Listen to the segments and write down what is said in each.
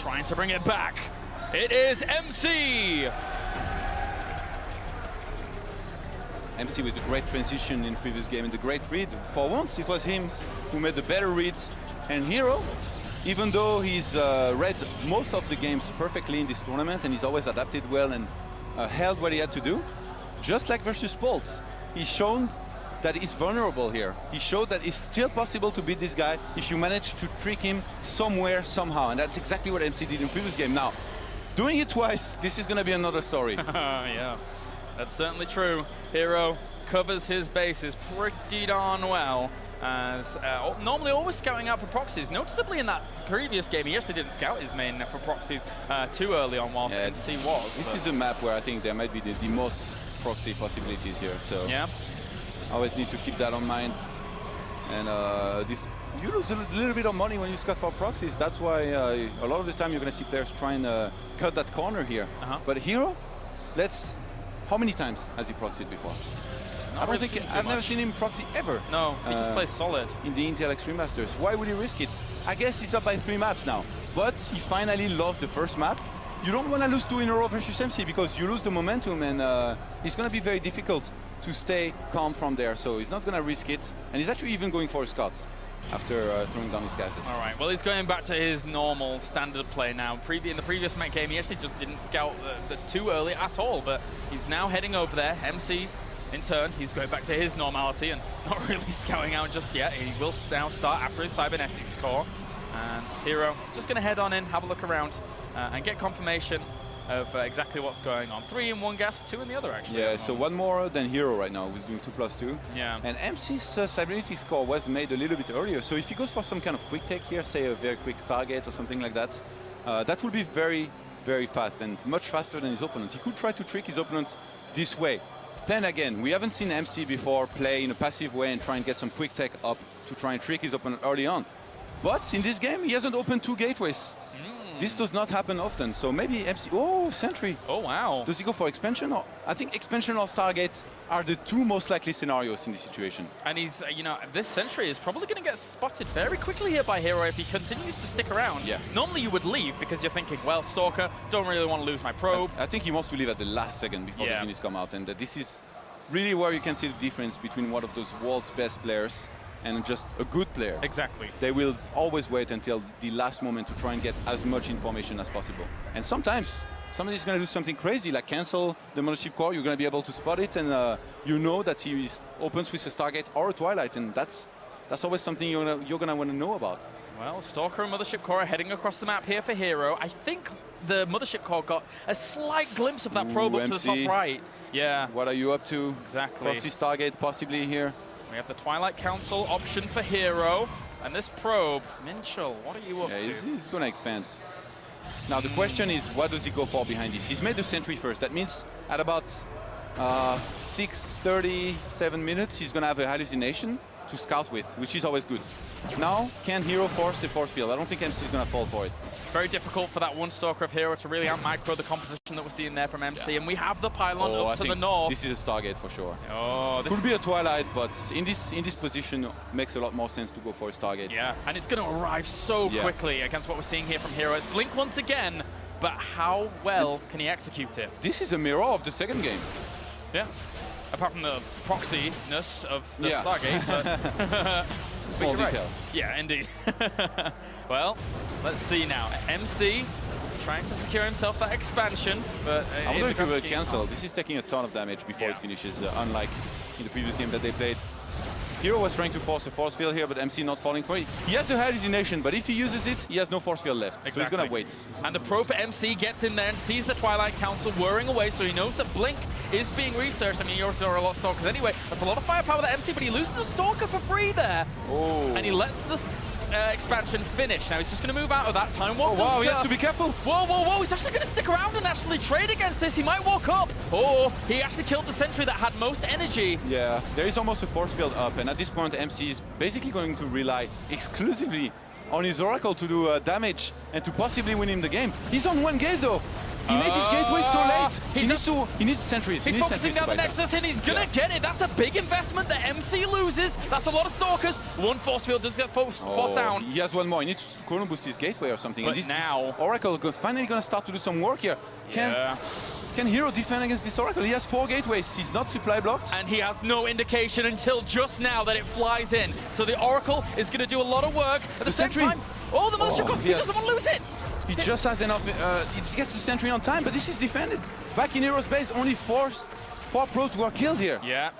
trying to bring it back. It is MC. MC with a great transition in previous game and the great read. For once, it was him who made the better read. And Hero, even though he's read most of the games perfectly in this tournament and he's always adapted well and held what he had to do, just like versus Bolt, he's shown that he's vulnerable here. He showed that it's still possible to beat this guy if you manage to trick him somewhere, somehow. And that's exactly what MC did in previous game. Now, doing it twice, this is going to be another story. Yeah, that's certainly true. Hero covers his bases pretty darn well, as normally always scouting out for proxies. Noticeably in that previous game, he actually didn't scout his main for proxies too early on, whilst MC was. This is a map where I think there might be the most proxy possibilities here. So yeah, always need to keep that on mind. And you lose a little bit of money when you scout for proxies. That's why a lot of the time you're going to see players trying to cut that corner here. But Hero, how many times has he proxied before? I've never seen him proxy ever. No, he just plays solid. In the Intel Extreme Masters. Why would he risk it? I guess he's up by 3 maps now. But he finally lost the first map. You don't want to lose 2 in a row versus MC because you lose the momentum, and it's going to be very difficult to stay calm from there. So he's not going to risk it. And he's actually even going for a scout after throwing down his gases. All right, well, he's going back to his normal standard play now. In the previous mech game, he actually just didn't scout the too early at all, but he's now heading over there. MC, in turn, he's going back to his normality and not really scouting out just yet. He will now start after his cybernetics core. And Hero just going to head on in, have a look around, and get confirmation of exactly what's going on. 3 in one gas, 2 in the other, actually. Yeah, so 1 more than Hero right now, who's doing 2+2. Yeah. And MC's cybernetics score was made a little bit earlier, so if he goes for some kind of quick take here, say a very quick Stargate or something like that, that will be very, very fast and much faster than his opponent. He could try to trick his opponent this way. Then again, we haven't seen MC before play in a passive way and try and get some quick tech up to try and trick his opponent early on. But in this game, he hasn't opened 2 gateways. This does not happen often, so maybe MC... Oh, Sentry! Oh, wow. Does he go for expansion? Or I think expansion or Stargates are the 2 most likely scenarios in this situation. And he's, you know, this Sentry is probably going to get spotted very quickly here by Hero if he continues to stick around. Yeah. Normally you would leave because you're thinking, well, Stalker, don't really want to lose my probe. I think he wants to leave at the last second before the Genies come out, and this is really where you can see the difference between one of those world's best players and just a good player. Exactly. They will always wait until the last moment to try and get as much information as possible. And sometimes somebody's going to do something crazy, like cancel the mothership core. You're going to be able to spot it, and you know that he opens with a Stargate or a Twilight, and that's always something you're going to want to know about. Well, Stalker and Mothership Core are heading across the map here for Hero. I think the Mothership Core got a slight glimpse of that probe up to the top right. Yeah. What are you up to? Exactly. Proxy Stargate possibly here. We have the Twilight Council option for Hero. And this probe, Minchel, what are you up to? He's going to expand. Now the question is, what does he go for behind this? He's made the Sentry first. That means at about 6:37 minutes, he's going to have a hallucination to scout with, which is always good. Now, can Hero force a force field? I don't think MC is going to fall for it. It's very difficult for that one Stalker of Hero to really out-micro the composition that we're seeing there from MC, and we have the pylon up to the north. This is a Stargate for sure. Oh, this could be a Twilight, but in this position, makes a lot more sense to go for a Stargate. Yeah, and it's going to arrive so quickly against what we're seeing here from Hero. It's Blink once again, but how well can he execute it? This is a mirror of the second game. Yeah. Apart from the proxiness of the Stargate, but small detail. Right. Yeah, indeed. Well, let's see now. MC trying to secure himself that expansion, but I wonder if he will cancel. This is taking a ton of damage before it finishes, unlike in the previous game that they played. Hero was trying to force a force field here, but MC not falling for it. He has a hallucination, but if he uses it, he has no force field left. So he's going to wait. And the probe for MC gets in there and sees the Twilight Council whirring away, so he knows that Blink is being researched. I mean, he also are a lot of Stalkers anyway. That's a lot of firepower with MC, but he loses the Stalker for free there. Oh. And he lets the expansion finish. Now he's just going to move out of that time. Oh, wow, he has to be careful. Whoa, whoa, whoa. He's actually going to stick around and actually trade against this. He might walk up. Oh, he actually killed the Sentry that had most energy. Yeah, there is almost a force field up, and at this point, MC is basically going to rely exclusively on his Oracle to do damage and to possibly win him the game. He's on 1 gate, though. He made his gateways so late. He needs sentries. He's focusing down the Nexus and he's gonna get it. That's a big investment that MC loses. That's a lot of Stalkers. One force field does get forced down. He has one more. He needs to chrono boost his gateway or something. But and now Oracle finally gonna start to do some work here. Can Hero defend against this Oracle? He has 4 gateways. He's not supply blocked. And he has no indication until just now that it flies in. So the Oracle is going to do a lot of work. At the same time, the Monster Cook, he doesn't want to lose it. He just has enough. He gets the sentry on time, but this is defended. Back in Hero's base, only 4 probes were killed here. Yeah.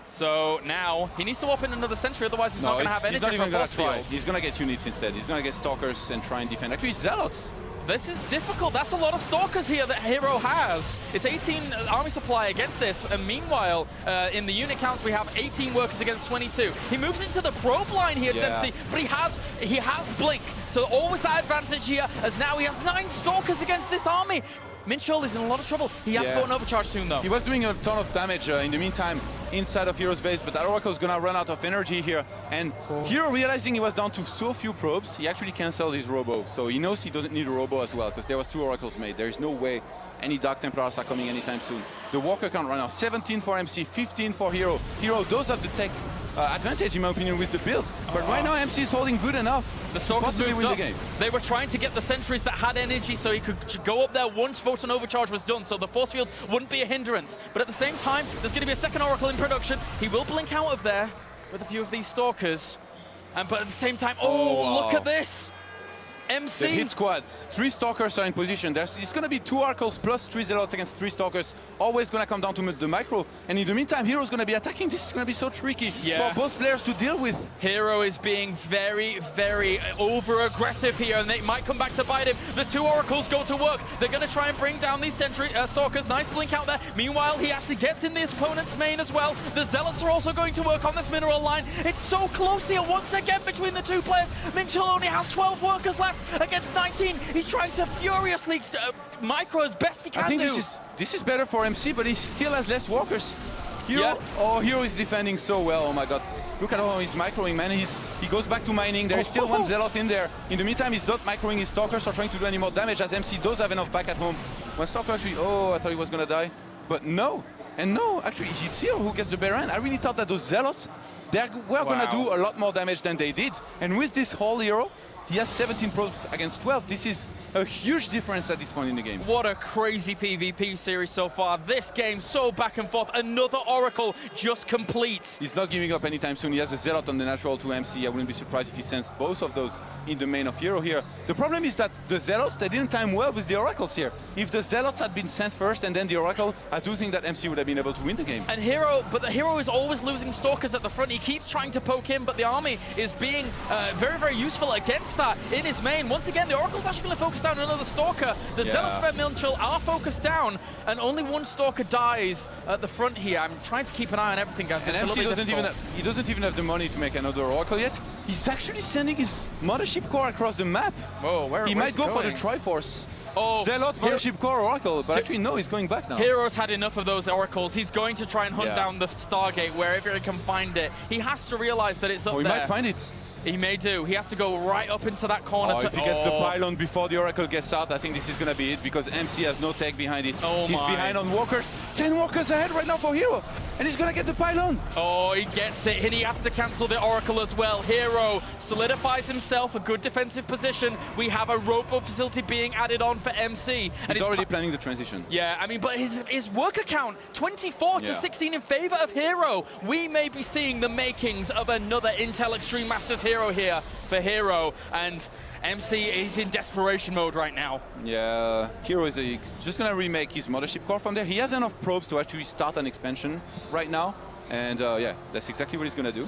So now he needs to open another sentry, otherwise he's not going to have energy. He's not even going to try. Field. He's going to get units instead. He's going to get Stalkers and try and defend. Actually, Zealots. This is difficult. That's a lot of Stalkers here that Hero has. It's 18 army supply against this, and meanwhile, in the unit counts, we have 18 workers against 22. He moves into the probe line here, Dempsey, but he has Blink, so always that advantage here, as now he has 9 Stalkers against this army. Minchel is in a lot of trouble. He has to go an overcharge soon, though. He was doing a ton of damage in the meantime inside of Hero's base, but that Oracle is going to run out of energy here. And Hero, realizing he was down to so few probes, he actually canceled his Robo. So he knows he doesn't need a Robo as well, because there was 2 Oracles made. There is no way any Dark Templars are coming anytime soon. The Walker count right now, 17 for MC, 15 for Hero. Hero does have the tech advantage, in my opinion, with the build. But right now, MC is holding good enough the to possibly win the game. They were trying to get the sentries that had energy so he could go up there once Photon Overcharge was done, so the force field wouldn't be a hindrance. But at the same time, there's going to be a second Oracle in production. He will blink out of there with a few of these Stalkers. But at the same time, look at this! MC. The hit squads. 3 Stalkers are in position. It's going to be 2 Oracles plus 3 Zealots against 3 Stalkers. Always going to come down to the micro. And in the meantime, Hero's going to be attacking. This is going to be so tricky for both players to deal with. Hero is being very, very over-aggressive here, and they might come back to bite him. The 2 Oracles go to work. They're going to try and bring down these Stalkers. Nice blink out there. Meanwhile, he actually gets in the opponent's main as well. The Zealots are also going to work on this mineral line. It's so close here once again between the 2 players. Minchel only has 12 workers left against 19. He's trying to furiously micro as best he can. I think this is better for MC, but he still has less walkers. Hero is defending so well. Oh my god. Look at how he's microing, man. He goes back to mining. There is still 1 Zealot in there. In the meantime, he's not microing his Stalkers or trying to do any more damage, as MC does have enough back at home. When Stalker actually, I thought he was gonna die. But no. And no, actually, it's Hero who gets the Baron. I really thought that those Zealots, they were gonna do a lot more damage than they did. And with this whole Hero, he has 17 probes against 12. This is a huge difference at this point in the game. What a crazy PvP series so far. This game so back and forth. Another Oracle just completes. He's not giving up anytime soon. He has a Zealot on the natural to MC. I wouldn't be surprised if he sends both of those in the main of Hero here. The problem is that the Zealots, they didn't time well with the Oracles here. If the Zealots had been sent first and then the Oracle, I do think that MC would have been able to win the game. And the Hero is always losing Stalkers at the front. He keeps trying to poke him, but the army is being very, very useful against that in his main. Once again, the Oracle's actually going to focus down another Stalker. The Zealots for Minchel are focused down, and only 1 Stalker dies at the front here. I'm trying to keep an eye on everything, guys. And MC doesn't even have the money to make another Oracle yet. He's actually sending his Mothership Core across the map. Whoa, he might go for the Triforce. Oh, Zealot, Mothership Core, Oracle, but actually no, he's going back now. Hero's had enough of those Oracles. He's going to try and hunt down the Stargate wherever he can find it. He has to realize that it's up there. He might find it. He may do. He has to go right up into that corner. If he gets the pylon before the Oracle gets out, I think this is going to be it, because MC has no tech behind this. He's behind on walkers. 10 walkers ahead right now for Hero, and he's going to get the pylon. Oh, he gets it, and he has to cancel the Oracle as well. Hero solidifies himself a good defensive position. We have a Robo facility being added on for MC. And he's already planning the transition. Yeah, I mean, but his worker count, 24 to 16 in favor of Hero. We may be seeing the makings of another Intel Extreme Masters Hero here for Hero, and MC is in desperation mode right now. Yeah, Hero is just going to remake his Mothership Core from there. He has enough probes to actually start an expansion right now, and yeah, that's exactly what he's going to do.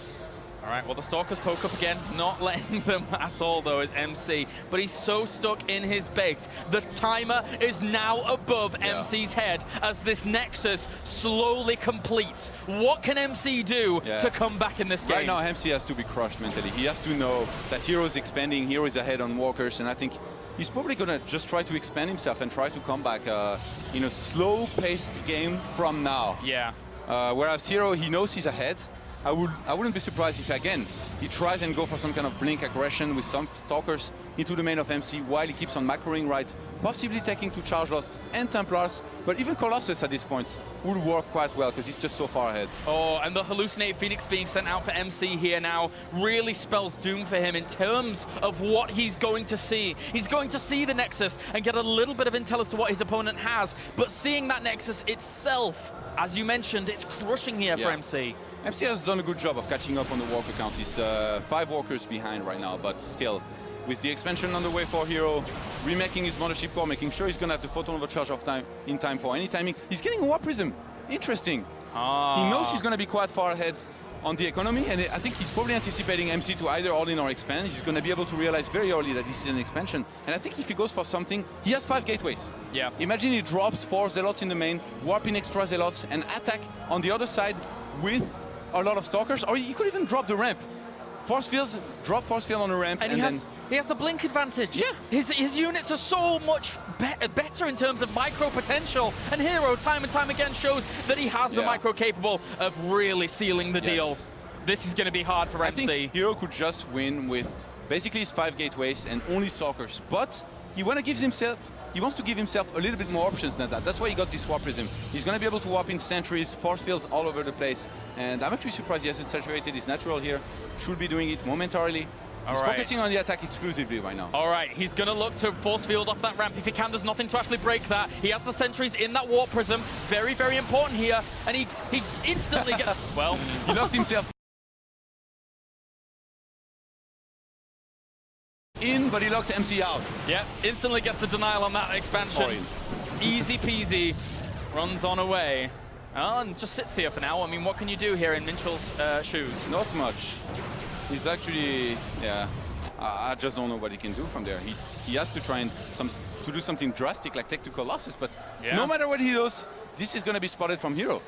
All right, well, the Stalkers poke up again, not letting them at all, though, is MC. But he's so stuck in his base. The timer is now above MC's head as this Nexus slowly completes. What can MC do to come back in this game? Right now, MC has to be crushed mentally. He has to know that Hero is expanding, Hero is ahead on walkers, and I think he's probably going to just try to expand himself and try to come back in a slow-paced game from now. Yeah. Whereas Hero, he knows he's ahead. I wouldn't be surprised if again he tries and go for some kind of blink aggression with some stalkers into the main of MC while he keeps on macroing right, possibly taking two charge loss and Templars, but even Colossus at this point would work quite well because he's just so far ahead. Oh, and the Hallucinated Phoenix being sent out for MC here now really spells doom for him in terms of what he's going to see. He's going to see the Nexus and get a little bit of intel as to what his opponent has, but seeing that Nexus itself, as you mentioned, it's crushing here for MC. MC has done a good job of catching up on the walker count. He's 5 walkers behind right now, but still, with the expansion on the way for Hero, remaking his Mothership Core, making sure he's going to have the photon overcharge of time in time for any timing. He's getting a Warp Prism. Interesting. He knows he's going to be quite far ahead on the economy, and I think he's probably anticipating MC to either all-in or expand. He's going to be able to realize very early that this is an expansion, and I think if he goes for something, he has 5 gateways. Yeah. Imagine he drops 4 Zealots in the main, warp in extra Zealots, and attack on the other side with a lot of Stalkers, or he could even drop the ramp. Force fields, drop Force field on the ramp, and then he has the blink advantage. Yeah. His units are so much better in terms of micro potential, and Hero time and time again shows that he has the micro capable of really sealing the deal. This is going to be hard for MC. I think Hero could just win with basically his 5 gateways and only Stalkers, but he wants to give himself a little bit more options than that. That's why he got this Warp Prism. He's going to be able to warp in sentries, force fields all over the place, and I'm actually surprised he hasn't saturated his natural here. Should be doing it momentarily. He's focusing on the attack exclusively right now. All right, he's going to look to force field off that ramp if he can. There's nothing to actually break that. He has the sentries in that Warp Prism. Very, very important here. And he instantly gets... Well... He locked himself in, but he locked MC out. Yep, instantly gets the denial on that expansion. Easy peasy. Runs on away. And just sits here for now. I mean, what can you do here in Minchell's shoes? Not much. He's actually, I just don't know what he can do from there. He has to try and do something drastic, like take to Colossus, but no matter what he does, this is going to be spotted from Hero.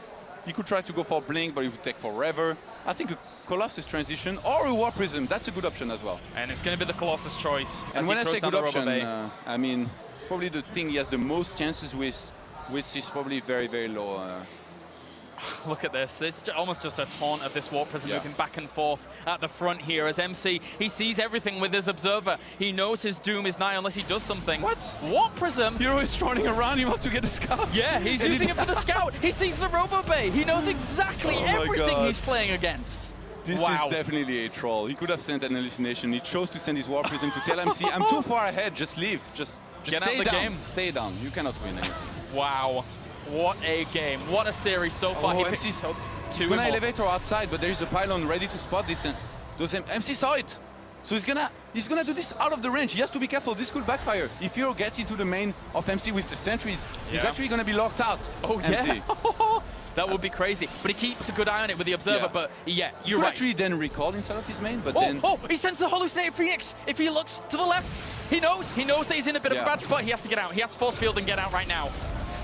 He could try to go for Blink, but it would take forever. I think a Colossus transition or a Warp Prism, that's a good option as well. And it's going to be the Colossus choice. And when I say good option, I mean, it's probably the thing he has the most chances with, which is probably very, very low. Look at this. It's almost just a taunt of this Warp Prism moving back and forth at the front here as MC. He sees everything with his Observer. He knows his doom is nigh unless he does something. What? Warp Prism? Hero is running around. He wants to get a scout. Yeah, he's using it for the scout. He sees the Robo Bay. He knows exactly everything he's playing against. This is definitely a troll. He could have sent an hallucination. He chose to send his Warp Prism to tell MC, I'm too far ahead. Just leave. Just get stay out the down. game. Stay down. You cannot win anything. Wow. What a game. What a series so far. He MC's gonna elevator outside, but there is a pylon ready to spot this, and MC saw it. So he's gonna do this out of the range. He has to be careful. This could backfire. If Hero gets into the main of MC with the sentries, he's actually gonna be locked out. Oh, MC. That would be crazy. But he keeps a good eye on it with the Observer. But you're right. Actually then recall inside of his main, but then... Oh, he sends the Hallucinated Phoenix. If he looks to the left, he knows that he's in a bit of a bad spot. He has to get out. He has to force field and get out right now.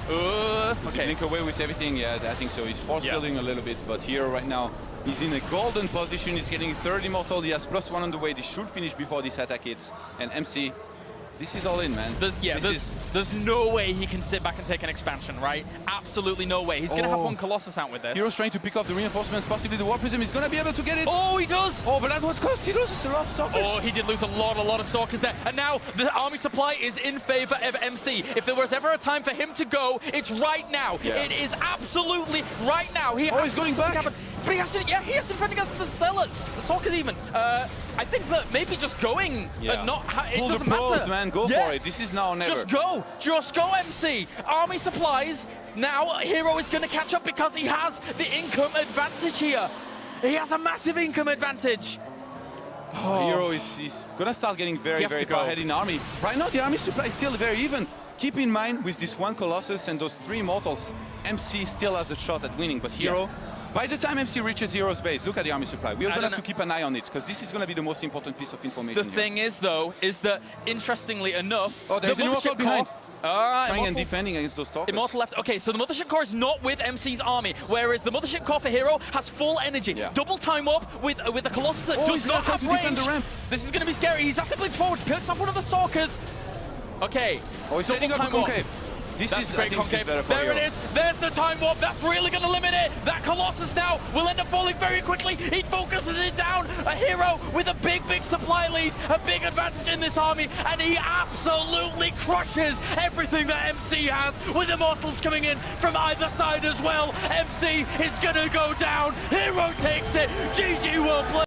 Does he blink away with everything? Yeah, I think so. He's force fielding a little bit, but here right now, he's in a golden position. He's getting 3rd immortal. He has +1 on the way. This should finish before this attack hits. And MC, this is all in, man. There's no way he can sit back and take an expansion, right? Absolutely no way. He's going to have one Colossus out with this. Hero's trying to pick up the reinforcements, possibly the Warp Prism. He's going to be able to get it. Oh, he does. Oh, but at what cost? He loses a lot of Stalkers. Oh, he did lose a lot of Stalkers there. And now the army supply is in favor of MC. If there was ever a time for him to go, it's right now. It is absolutely right now. He's going back. But he has to defend against the Zealots. The Stalkers even. I think that maybe just going and not... It Pull doesn't the probes, matter. man. Go for it. This is now or never. Just go, MC. Army supplies. Now Hero is going to catch up because he has the income advantage here. He has a massive income advantage. Hero is going to start getting very, very far ahead in army. Right now, the army supply is still very even. Keep in mind, with this one Colossus and those 3 Immortals, MC still has a shot at winning, but Hero... By the time MC reaches Hero's base, look at the army supply. We're going to have to keep an eye on it, because this is going to be the most important piece of information. The thing is, though, is that, interestingly enough... Oh, there's an Immortal behind. Trying and defending against those Stalkers. Immortal left. Okay, so the Mothership Core is not with MC's army, whereas the Mothership Core for Hero has full energy. Double time up with the Colossus that does not have range. Defend the ramp. This is going to be scary. He's has to blitz forward, picks up one of the Stalkers. Okay. Oh, he's setting up a concave. This That's is great I think this is concave. better for There Hero. it is. There's the time warp. That's really going to limit it. That Colossus now will end up falling very quickly. He focuses it down. A Hero with a big supply lead, a big advantage in this army, and he absolutely crushes everything that MC has, with Immortals coming in from either side as well. MC is going to go down. Hero takes it. GG, well played.